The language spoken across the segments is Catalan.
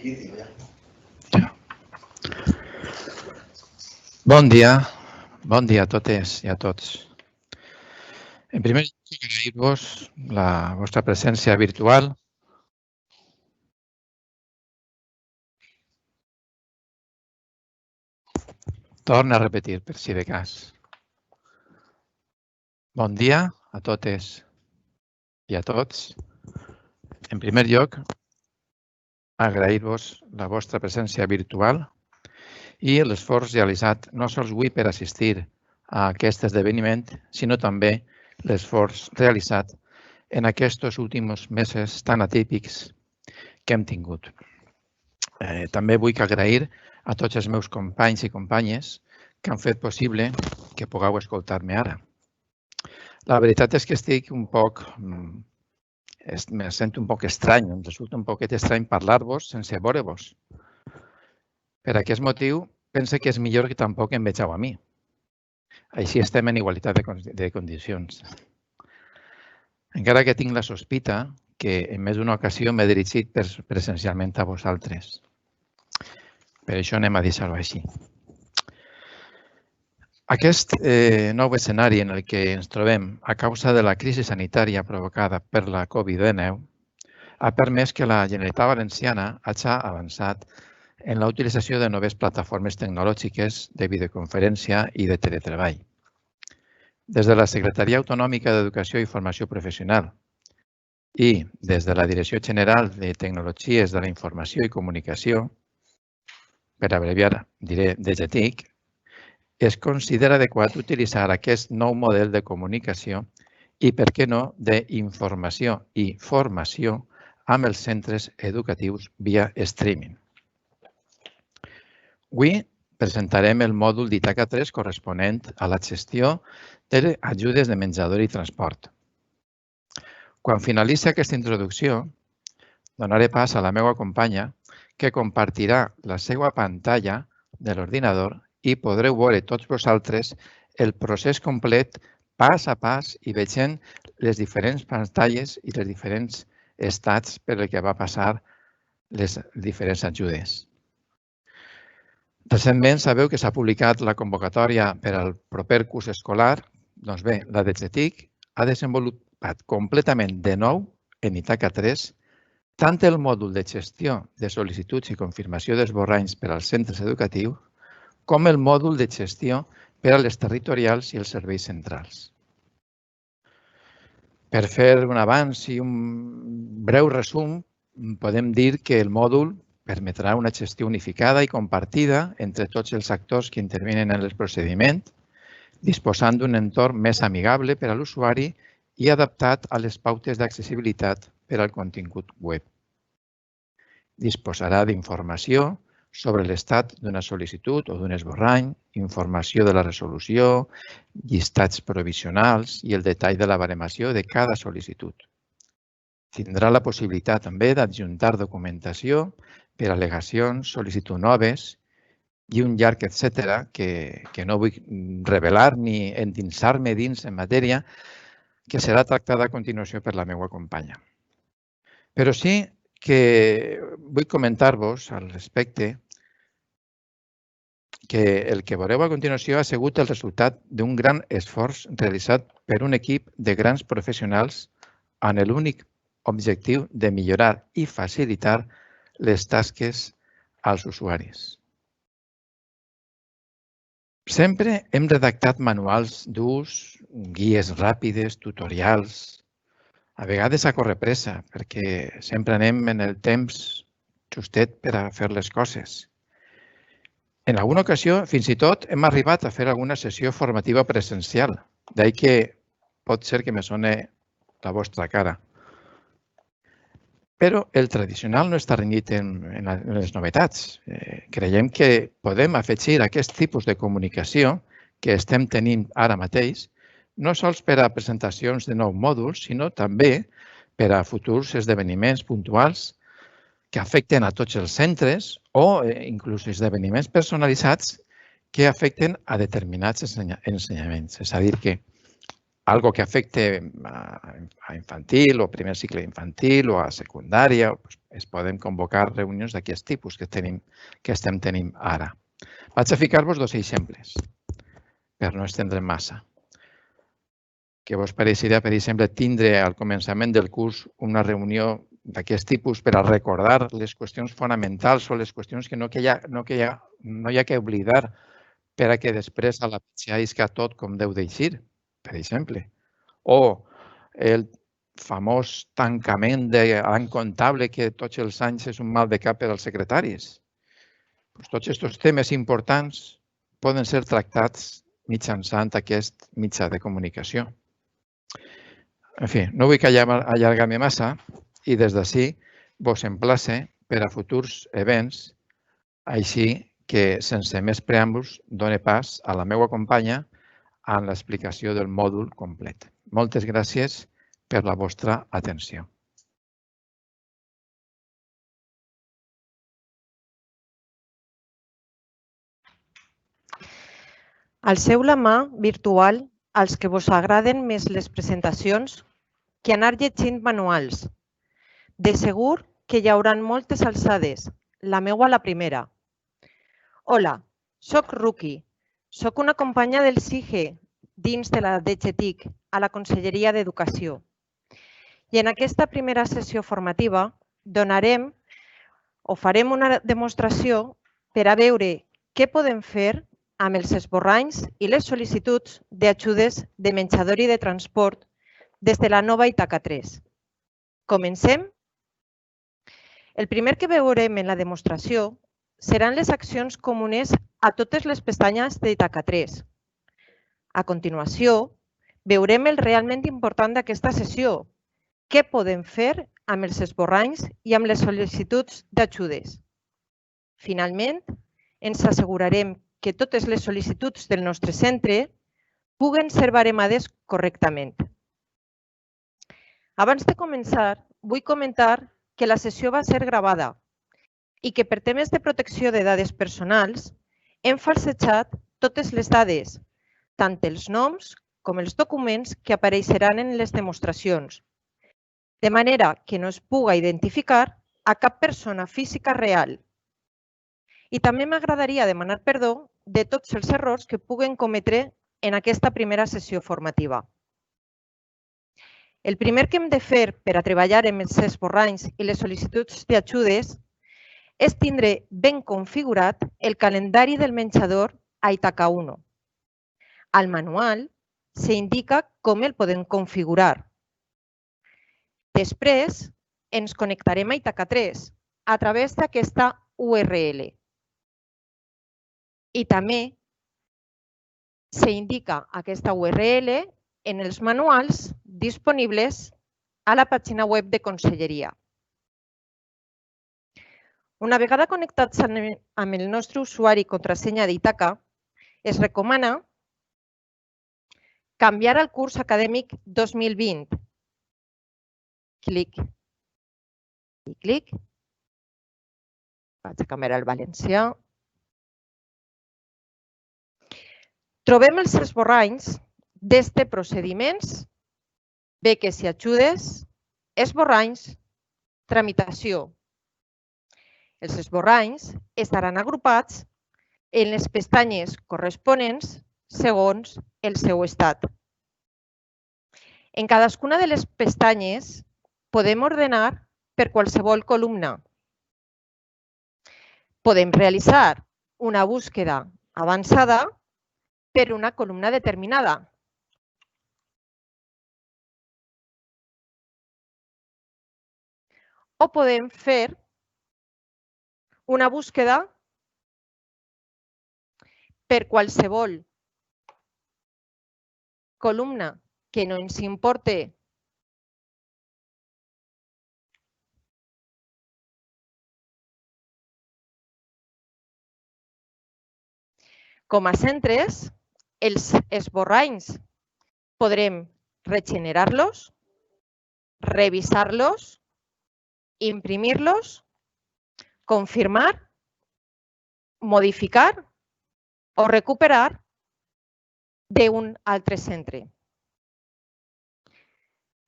difícil, ja. Bon dia a totes i a tots. En primer lloc, agrair-vos la vostra presència virtual. Torno a repetir, per si de cas. Bon dia a totes i a tots. En primer lloc, agrair-vos la vostra presència virtual i l'esforç realitzat no sols avui per assistir a aquest esdeveniment, sinó també l'esforç realitzat en aquests últims mesos tan atípics que hem tingut. També vull agrair a tots els meus companys i companyes que han fet possible que pugueu escoltar-me ara. La veritat és que estic me sento un poc estrany, em resulta un poquet estrany parlar-vos sense veure-vos. Per aquest motiu, penso que és millor que tampoc em vegeu a mi. Així estem en igualtat de condicions. Encara que tinc la sospita que en més d'una ocasió m'he dirigit presencialment a vosaltres. Per això anem a deixar-ho així. Aquest nou escenari en el que ens trobem a causa de la crisi sanitària provocada per la Covid-19 ha permès que la Generalitat Valenciana hagi avançat en la utilització de noves plataformes tecnològiques de videoconferència i de teletreball. Des de la Secretaria Autonòmica d'Educació i Formació Professional i des de la Direcció General de Tecnologies de la Informació i Comunicació, per abreviar diré DGTIC, es considera adequat utilitzar aquest nou model de comunicació i, per què no, d'informació i formació amb els centres educatius via streaming. Avui presentarem el mòdul d'Itaca 3 corresponent a la gestió d'ajudes de menjador i transport. Quan finalitzi aquesta introducció, donaré pas a la meva companya que compartirà la seva pantalla de l'ordinador i podreu veure tots vosaltres el procés complet pas a pas i veient les diferents pantalles i els diferents estats per els que va passar les diferents ajudes. Recentment sabeu que s'ha publicat la convocatòria per al proper curs escolar. Doncs bé, la DGTIC ha desenvolupat completament de nou en Itaca 3 tant el mòdul de gestió de sol·licituds i confirmació d'esborranys per als centres educatius com el mòdul de gestió per a les territorials i els serveis centrals. Per fer un avanç i un breu resum, podem dir que el mòdul permetrà una gestió unificada i compartida entre tots els actors que intervenen en el procediment, disposant d'un entorn més amigable per a l'usuari i adaptat a les pautes d'accessibilitat per al contingut web. Disposarà d'informació sobre l'estat d'una sol·licitud o d'un esborrany, informació de la resolució, llistats provisionals i el detall de la baremació de cada sol·licitud. Tindrà la possibilitat també d'adjuntar documentació per al·legacions, sol·licituds noves i un llarg etcètera que no vull revelar ni endinsar-me dins en matèria que serà tractada a continuació per la meva companya. Però sí que vull comentar-vos al respecte que el que veureu a continuació ha sigut el resultat d'un gran esforç realitzat per un equip de grans professionals amb l'únic objectiu de millorar i facilitar les tasques als usuaris. Sempre hem redactat manuals d'ús, guies ràpides, tutorials, a vegades a correpressa, perquè sempre anem en el temps justet per a fer les coses. En alguna ocasió, fins i tot, hem arribat a fer alguna sessió formativa presencial, d'ahir que pot ser que me sone la vostra cara. Però el tradicional no està renyit en les novetats. Creiem que podem afegir aquest tipus de comunicació que estem tenint ara mateix, no sols per a presentacions de nous mòduls, sinó també per a futurs esdeveniments puntuals que afecten a tots els centres o inclús esdeveniments personalitzats que afecten a determinats ensenyaments. És a dir, que algo que afecte a infantil o primer cicle infantil o a secundària, es poden convocar reunions d'aquest tipus que estem tenint ara. Vaig a ficar-vos dos exemples, per no estendre massa. Que vos pareixerà, per exemple, tindre al començament del curs una reunió d'aquest tipus per a recordar les qüestions fonamentals o les qüestions que no hi ha que oblidar per a que després a la pitxa isca tot com deu d'eixir, per exemple. O el famós tancament de l'any comptable que tots els anys és un mal de cap per als secretaris. Tots aquests temes importants poden ser tractats mitjançant aquest mitjà de comunicació. En fi, no vull allargar-me massa i des d'ací vos emplace per a futurs events, així que sense més preàmbuls done pas a la meva companya en l'explicació del mòdul complet. Moltes gràcies per la vostra atenció. Alceu la mà virtual als que vos agraden més les presentacions que anar llegint manuals. De segur que hi haurà moltes alçades, la meua la primera. Hola, soc Ruki, soc una companya del CIGE dins de la DGTIC a la Conselleria d'Educació. I en aquesta primera sessió formativa farem una demostració per a veure què podem fer amb els esborranys i les sol·licituds d'ajudes de menjador i de transport des de la nova Ítaca 3. Comencem? El primer que veurem en la demostració seran les accions comunes a totes les pestanyes d'Ítaca 3. A continuació, veurem el realment important d'aquesta sessió, què podem fer amb els esborranys i amb les sol·licituds d'ajudes. Finalment, ens assegurarem que totes les sol·licituds del nostre centre puguen ser baremades correctament. Abans de començar, vull comentar que la sessió va ser gravada i que per temes de protecció de dades personals hem falsejat totes les dades, tant els noms com els documents que apareixeran en les demostracions, de manera que no es puga identificar a cap persona física real. I també m'agradaria demanar perdó de tots els errors que puguen cometre en aquesta primera sessió formativa. El primer que hem de fer per a treballar amb els esborranys i les sol·licituds d'ajudes és tindre ben configurat el calendari del menjador a Ítaca 1. Al manual s'indica com el podem configurar. Després ens connectarem a Ítaca 3 a través d'aquesta URL. I també s'indica aquesta URL en els manuals disponibles a la pàgina web de Conselleria. Una vegada connectats amb el nostre usuari i contrasenya d'Ítaca, es recomana canviar al curs acadèmic 2020. Clic. I clic. Vaig a canviar al valencià. Trobem els esborranys des de procediments, beques i ajudes, esborranys, tramitació. Els esborranys estaran agrupats en les pestanyes corresponents segons el seu estat. En cadascuna de les pestanyes podem ordenar per qualsevol columna. Podem realitzar una búsqueda avançada per una columna determinada. O podem fer una búsqueda per qualsevol columna que no ens importe com a centres, els esborranys podrem regenerar-los, revisar-los, imprimir-los, confirmar, modificar o recuperar d'un altre centre.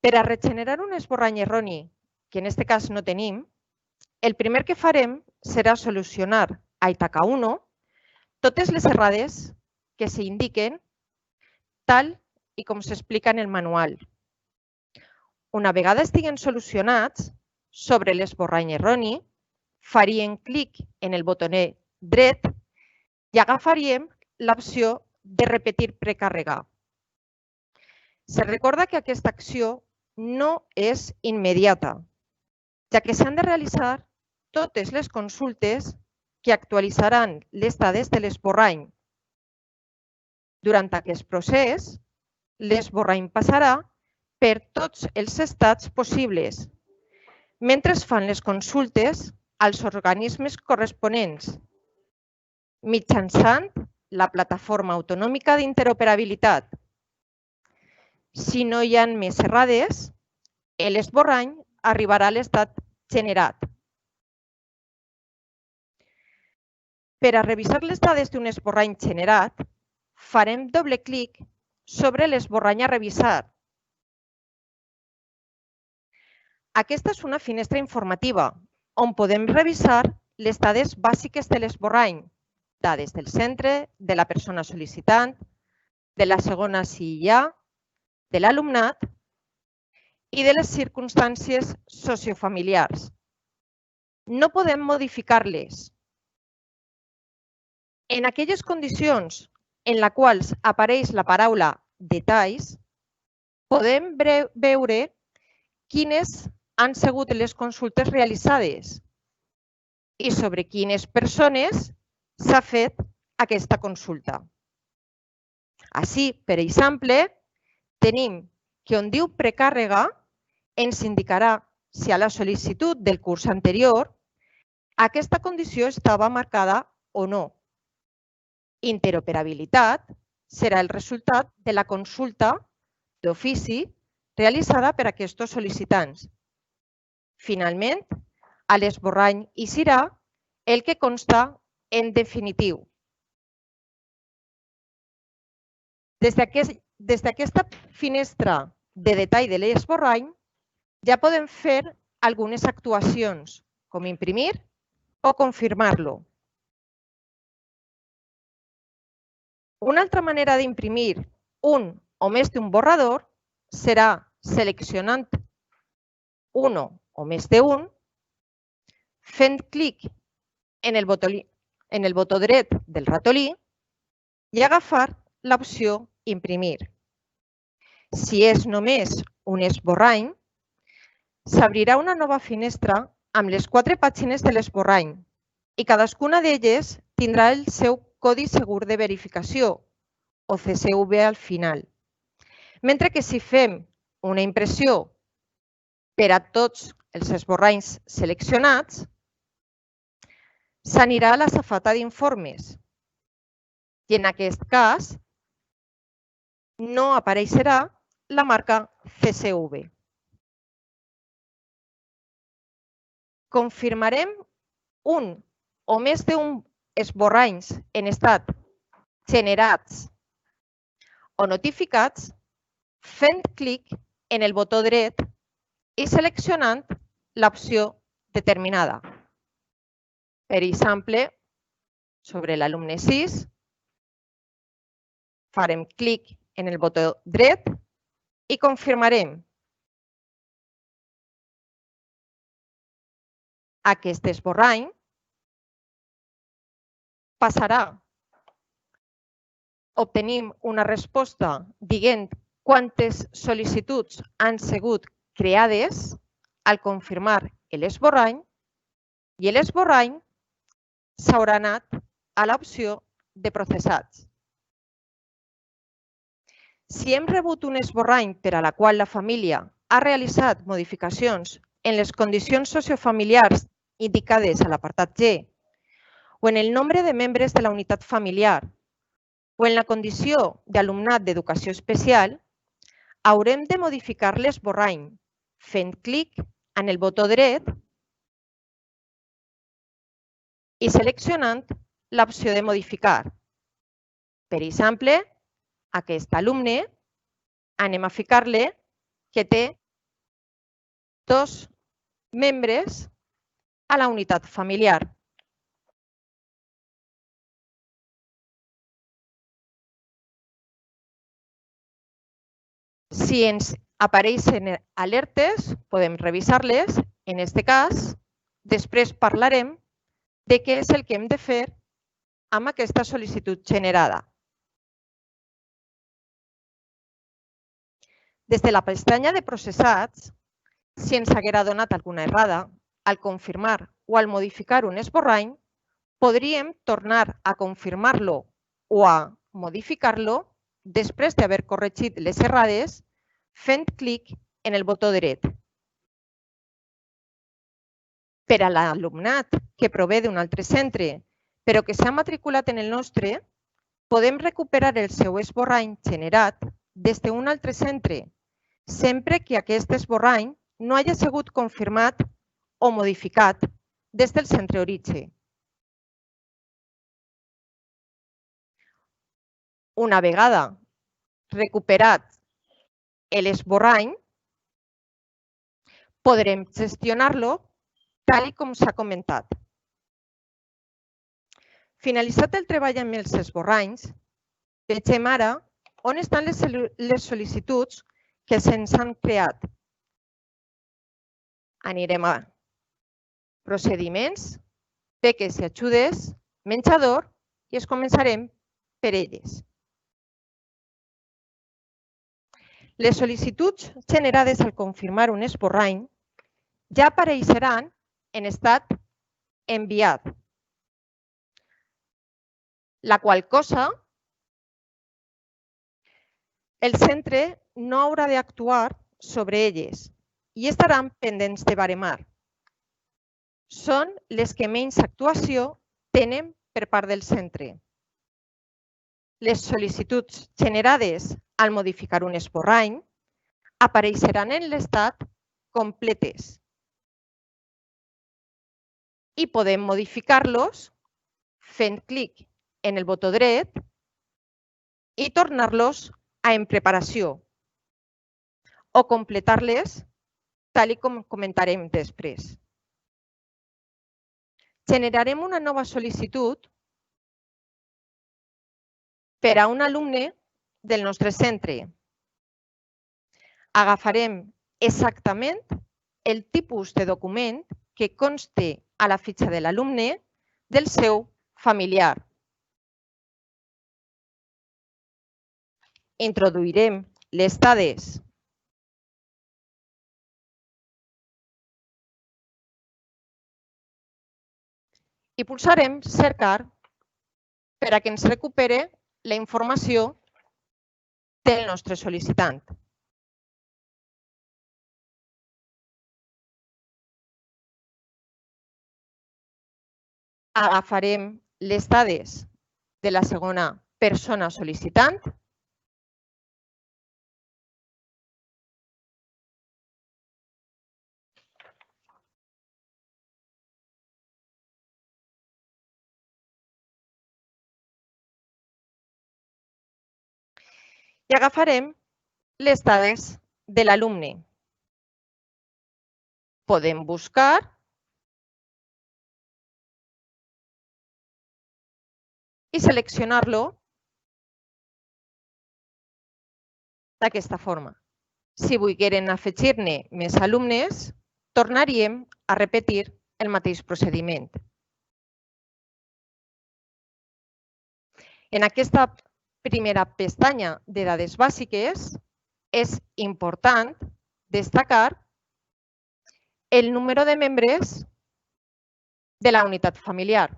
Per a regenerar un esborrany erroni, que en aquest cas no tenim, el primer que farem serà solucionar a Itaca 1 totes les errades que s'indiquen tal i com s'explica en el manual. Una vegada estiguen solucionats, sobre l'esborrany erroni, faríem clic en el botonet dret i agafaríem l'opció de repetir precarregar. Se recorda que aquesta acció no és immediata, ja que s'han de realitzar totes les consultes que actualitzaran les dades de l'esborrany. Durant aquest procés, l'esborrany passarà per tots els estats possibles, mentre es fan les consultes als organismes corresponents, mitjançant la Plataforma Autonòmica d'Interoperabilitat. Si no hi ha més errades, l'esborrany arribarà a l'estat generat. Per a revisar les dades d'un esborrany generat, farem doble clic sobre l'esborrany a revisar. Aquesta és una finestra informativa on podem revisar les dades bàsiques de l'esborrany, dades del centre, de la persona sol·licitant, de la segona si hi ha, de l'alumnat i de les circumstàncies sociofamiliars. No podem modificar-les. En aquelles condicions en les quals apareix la paraula detalls, podem veure quines han sigut les consultes realitzades i sobre quines persones s'ha fet aquesta consulta. Així, per exemple, tenim que on diu precàrrega ens indicarà si a la sol·licitud del curs anterior aquesta condició estava marcada o no. Interoperabilitat serà el resultat de la consulta d'ofici realitzada per aquests sol·licitants. Finalment, a l'esborrany hi serà el que consta en definitiu. Des d'aquesta finestra de detall de l'esborrany ja podem fer algunes actuacions, com imprimir o confirmar-lo. Una altra manera d'imprimir un o més d'un borrador serà seleccionant un o més d'un, fent clic en el botó dret del ratolí i agafar l'opció imprimir. Si és només un esborrany, s'obrirà una nova finestra amb les 4 pàgines de l'esborrany i cadascuna d'elles tindrà el seu codi segur de verificació o CSV al final. Mentre que si fem una impressió per a tots els esborranys seleccionats, s'anirà a la safata d'informes i en aquest cas no apareixerà la marca CSV. Confirmarem un o més d'un esborranys en estat generats o notificats fent clic en el botó dret i seleccionant l'opció determinada. Per exemple, sobre l'alumne 6, farem clic en el botó dret i confirmarem. Aquest esborrany passarà. Obtenim una resposta dient quantes sol·licituds han sigut creades al confirmar l'esborrany i l'esborrany s'haurà anat a l'opció de processats. Si hem rebut un esborrany per a la qual la família ha realitzat modificacions en les condicions sociofamiliars indicades a l'apartat G o en el nombre de membres de la unitat familiar o en la condició d'alumnat d'educació especial, haurem de modificar l'esborrany fent clic en el botó dret i seleccionant l'opció de modificar. Per exemple, aquest alumne anem a ficar-li que té 2 membres a la unitat familiar. Si ens apareixen alertes, podem revisar-les. En aquest cas, després parlarem de què és el que hem de fer amb aquesta sol·licitud generada. Des de la pestanya de processats, si ens haguera donat alguna errada, al confirmar o al modificar un esborrany, podríem tornar a confirmar-lo o a modificar-lo després d'haver corregit les errades fent clic en el botó dret. Per a l'alumnat que prové d'un altre centre però que s'ha matriculat en el nostre, podem recuperar el seu esborrany generat des d'un altre centre, sempre que aquest esborrany no hagi sigut confirmat o modificat des del centre origen. Una vegada recuperat l'esborrany, podrem gestionar-lo tal com s'ha comentat. Finalitzat el treball amb els esborranys, vegem ara on estan les sol·licituds que se'ns han creat. Anirem a procediments, beques i ajudes, menjador i es començarem per elles. Les sol·licituds generades al confirmar un esborrany ja apareixeran en estat enviat, la qual cosa el centre no haurà d'actuar sobre elles i estaran pendents de baremar. Són les que menys actuació tenen per part del centre. Les sol·licituds generades al modificar un esborrany apareixeran en l'estat completes i podem modificar-los fent clic en el botó dret i tornar-los a en preparació o completar-les tal com comentarem després. Generarem una nova sol·licitud per a un alumne del nostre centre. Agafarem exactament el tipus de document que conste a la fitxa de l'alumne del seu familiar. Introduirem les dades i pulsarem cercar per a que ens recupere la informació del nostre sol·licitant. Agafarem les dades de la segona persona sol·licitant i agafarem les dades de l'alumne. Podem buscar i seleccionar-lo d'aquesta forma. Si volgueren afegir-ne més alumnes, tornaríem a repetir el mateix procediment. En aquesta primera pestanya de dades bàsiques és important destacar el número de membres de la unitat familiar,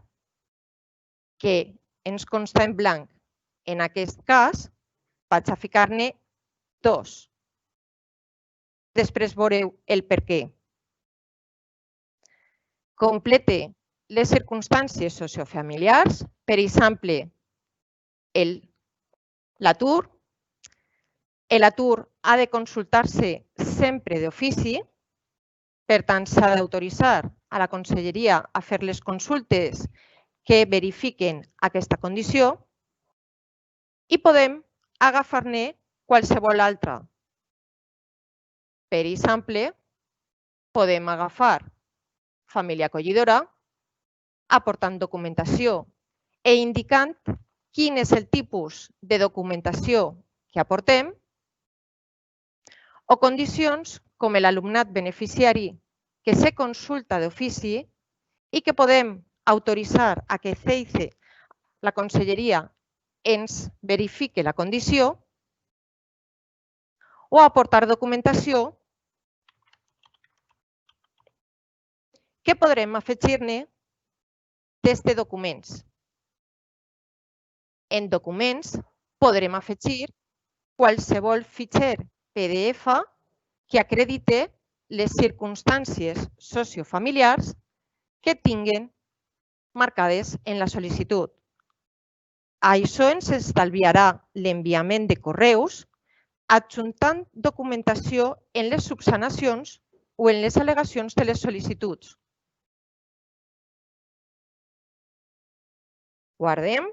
que ens consta en blanc. En aquest cas, vaig a ficar-ne 2. Després veureu el per què. Complete les circumstàncies sociofamiliars, per exemple, l'atur. L'atur ha de consultar-se sempre d'ofici, per tant, s'ha d'autoritzar a la conselleria a fer les consultes que verifiquen aquesta condició i podem agafar-ne qualsevol altra. Per exemple, podem agafar família acollidora, aportant documentació e indicant quin és el tipus de documentació que aportem, o condicions com l'alumnat beneficiari que se consulta d'ofici i que podem autoritzar a que CEICE, la Conselleria, ens verifique la condició, o aportar documentació que podrem afegir-ne des de documents. En documents podrem afegir qualsevol fitxer PDF que acredite les circumstàncies sociofamiliars que tinguen marcades en la sol·licitud. Això ens estalviarà l'enviament de correus adjuntant documentació en les subsanacions o en les al·legacions de les sol·licituds. Guardem.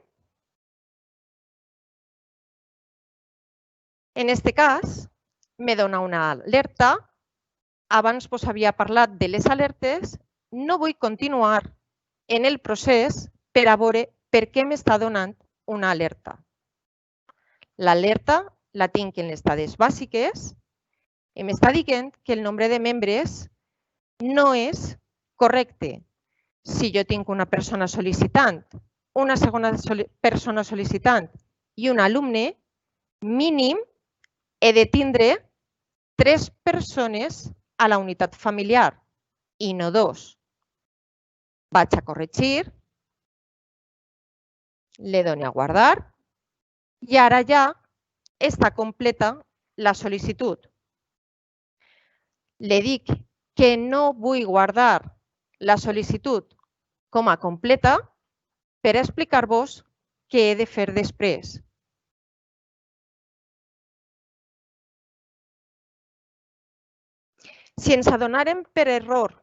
En aquest cas, me dona una alerta. Abans vos havia parlat de les alertes. No vull continuar en el procés per a veure per què m'està donant una alerta. L'alerta la tinc en les dades bàsiques i m'està dient que el nombre de membres no és correcte. Si jo tinc una persona sol·licitant, una segona persona sol·licitant i un alumne, mínim he de tindre 3 persones a la unitat familiar i no 2. Vaig a corregir, le dono a guardar i ara ja està completa la sol·licitud. Le dic que no vull guardar la sol·licitud com a completa per explicar-vos què he de fer després. Si ens adonarem per error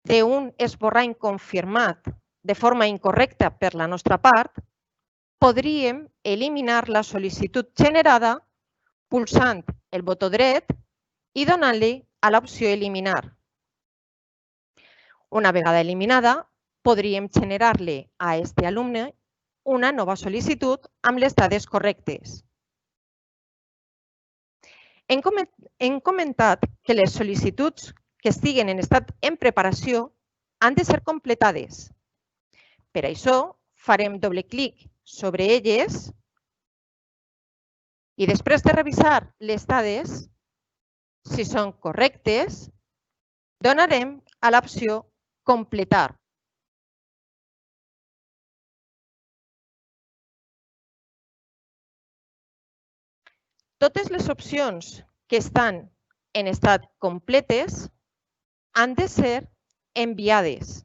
d'un esborrany confirmat de forma incorrecta per la nostra part, podríem eliminar la sol·licitud generada pulsant el botó dret i donant-li a l'opció eliminar. Una vegada eliminada, podríem generar-li a aquest alumne una nova sol·licitud amb les dades correctes. Hem comentat que les sol·licituds que estiguen en estat en preparació han de ser completades. Per això, farem doble clic sobre elles i després de revisar les dades, si són correctes, donarem a l'opció completar. Totes les opcions que estan en estat completes han de ser enviades.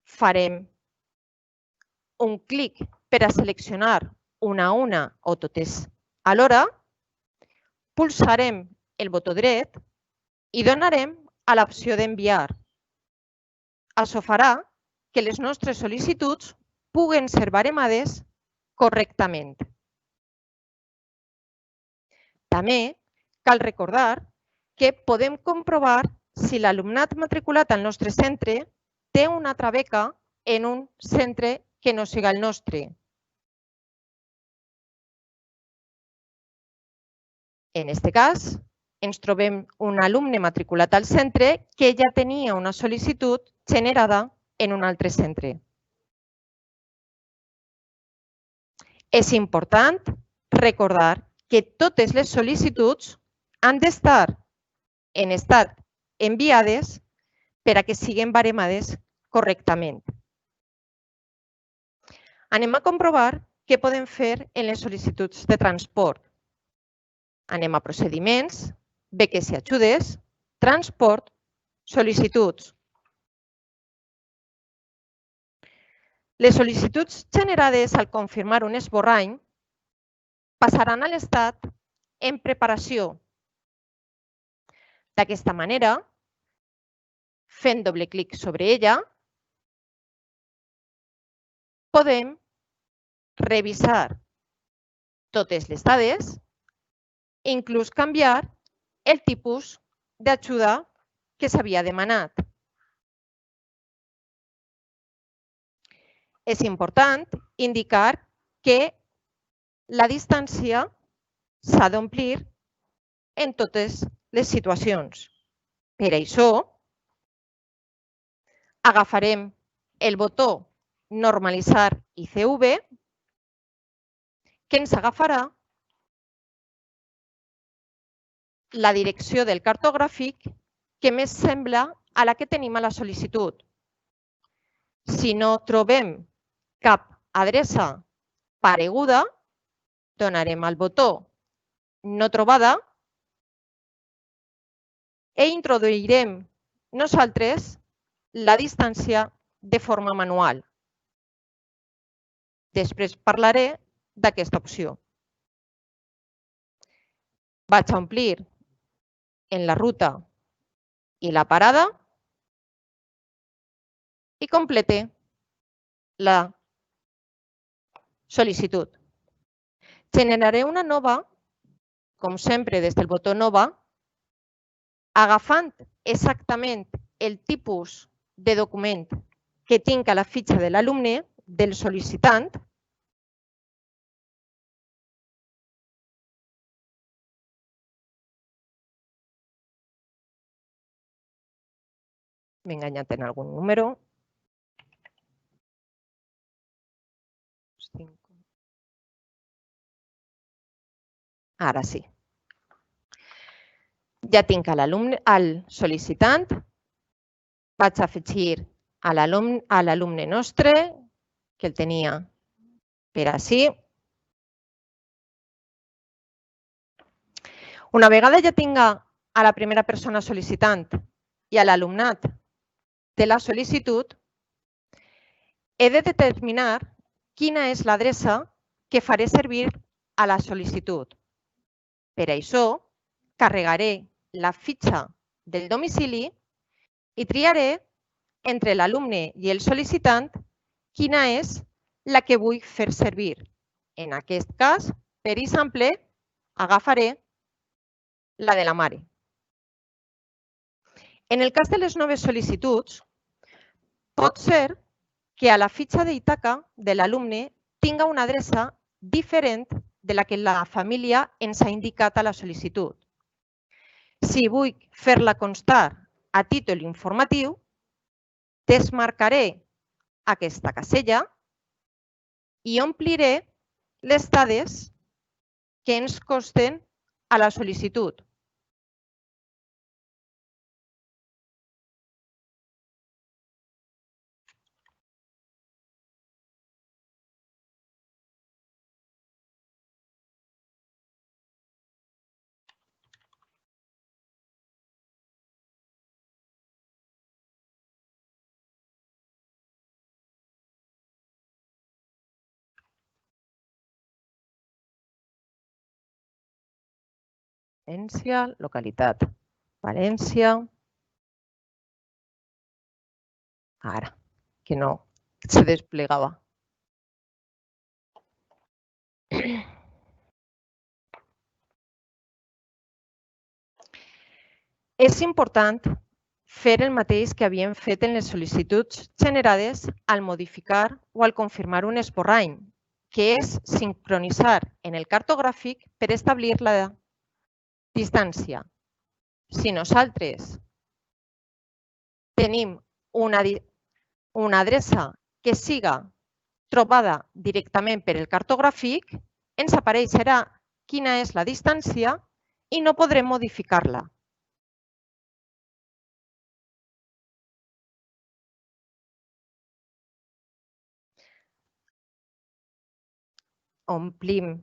Farem un clic per a seleccionar una a una o totes alhora, pulsarem el botó dret i donarem a l'opció d'enviar. Això farà que les nostres sol·licituds puguen ser baremades correctament. També cal recordar que podem comprovar si l'alumnat matriculat al nostre centre té una altra beca en un centre que no siga el nostre. En aquest cas, ens trobem un alumne matriculat al centre que ja tenia una sol·licitud generada en un altre centre. És important recordar que totes les sol·licituds han d'estar en estat enviades per a que siguin baremades correctament. Anem a comprovar què podem fer en les sol·licituds de transport. Anem a procediments, beques i ajudes, transport, sol·licituds. Les sol·licituds generades al confirmar un esborrany passaran a l'estat en preparació. D'aquesta manera, fent doble clic sobre ella, podem revisar totes les dades, inclús canviar el tipus d'ajuda que s'havia demanat. És important indicar que la distància s'ha d'omplir en totes les situacions. Per això, agafarem el botó Normalitzar ICV, que ens agafarà la direcció del cartogràfic que més sembla a la que tenim a la sol·licitud. Si no trobem cap adreça pareguda, donarem al botó No trobada i introduirem nosaltres la distància de forma manual. Després parlaré d'aquesta opció. Vaig a omplir en la ruta i la parada i complete la sol·licitud. Generaré una nova, com sempre des del botó Nova, agafant exactament el tipus de document que tinc a la fitxa de l'alumne, del sol·licitant, m'he enganyat en algun número. Ara sí. Ja tinc al sol·licitant. Vaig afegir a l'alumne nostre, que el tenia per ací. Una vegada ja tinc a la primera persona sol·licitant i a l'alumnat de la sol·licitud, he de determinar quina és l'adreça que faré servir a la sol·licitud. Per això, carregaré la fitxa del domicili i triaré entre l'alumne i el sol·licitant quina és la que vull fer servir. En aquest cas, per exemple, agafaré la de la mare. En el cas de les noves sol·licituds, pot ser que a la fitxa d'Ítaca de l'alumne tinga una adreça diferent de la que la família ens ha indicat a la sol·licitud. Si vull fer-la constar a títol informatiu, desmarcaré aquesta casella i ompliré les dades que ens consten a la sol·licitud. València, localitat València. Ara, que no se desplegava. És important fer el mateix que havíem fet en les sol·licituds generades al modificar o al confirmar un esborrany, que és sincronitzar en el cartogràfic per establir la distància. Si nosaltres tenim una adreça que siga trobada directament per el cartogràfic, ens apareixerà quina és la distància i no podrem modificar-la. Omplim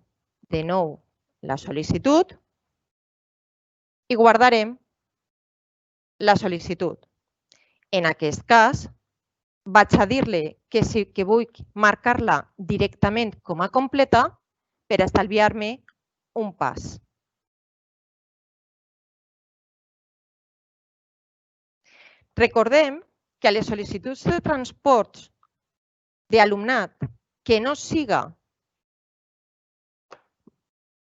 de nou la sol·licitud i guardarem la sol·licitud. En aquest cas, vaig a dir-li que sí que vull marcar-la directament com a completa per estalviar-me un pas. Recordem que a les sol·licituds de transports d'alumnat que no siga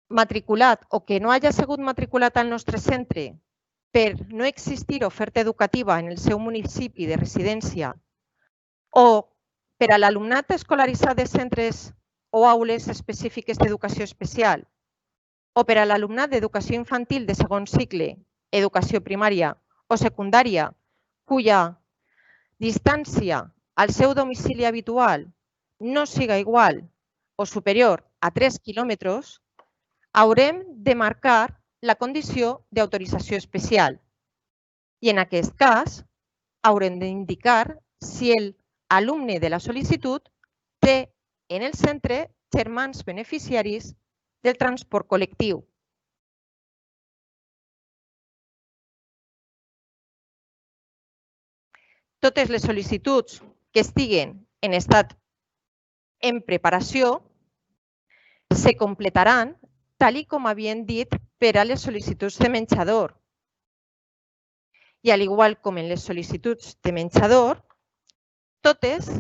matriculat o que no hagi sigut matriculat al nostre centre per no existir oferta educativa en el seu municipi de residència o per a l'alumnat escolaritzat de centres o aules específiques d'educació especial o per a l'alumnat d'educació infantil de segon cicle, educació primària o secundària, cuya distància al seu domicili habitual no siga igual o superior a 3 quilòmetres, haurem de marcar la condició d'autorització especial. I en aquest cas, haurem d'indicar si l'alumne de la sol·licitud té en el centre germans beneficiaris del transport col·lectiu. Totes les sol·licituds que estiguen en estat en preparació se completaran tal com havien dit per a les sol·licituds de menjador. I al igual com en les sol·licituds de menjador, totes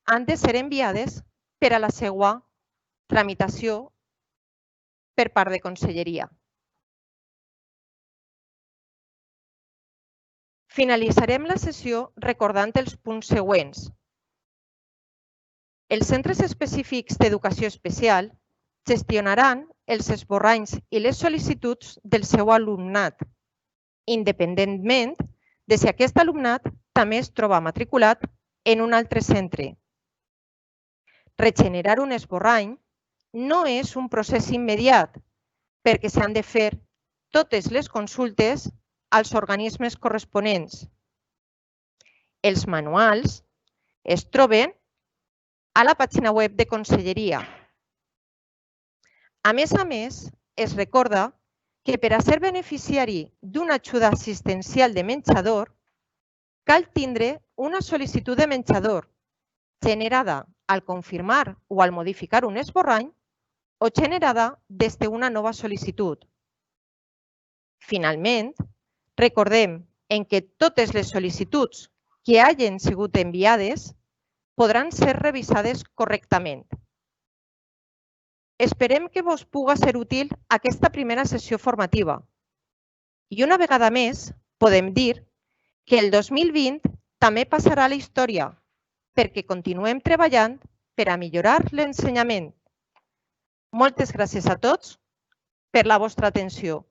han de ser enviades per a la seva tramitació per part de Conselleria. Finalitzarem la sessió recordant els punts següents. Els centres específics d'educació especial gestionaran els esborranys i les sol·licituds del seu alumnat, independentment de si aquest alumnat també es troba matriculat en un altre centre. Regenerar un esborrany no és un procés immediat perquè s'han de fer totes les consultes als organismes corresponents. Els manuals es troben a la pàgina web de Conselleria. A més, es recorda que per a ser beneficiari d'una ajuda assistencial de menjador cal tindre una sol·licitud de menjador generada al confirmar o al modificar un esborrany o generada des d'una nova sol·licitud. Finalment, recordem que totes les sol·licituds que hagin sigut enviades podran ser revisades correctament. Esperem que vos puga ser útil aquesta primera sessió formativa. I una vegada més, podem dir que el 2020 també passarà a la història perquè continuem treballant per a millorar l'ensenyament. Moltes gràcies a tots per la vostra atenció.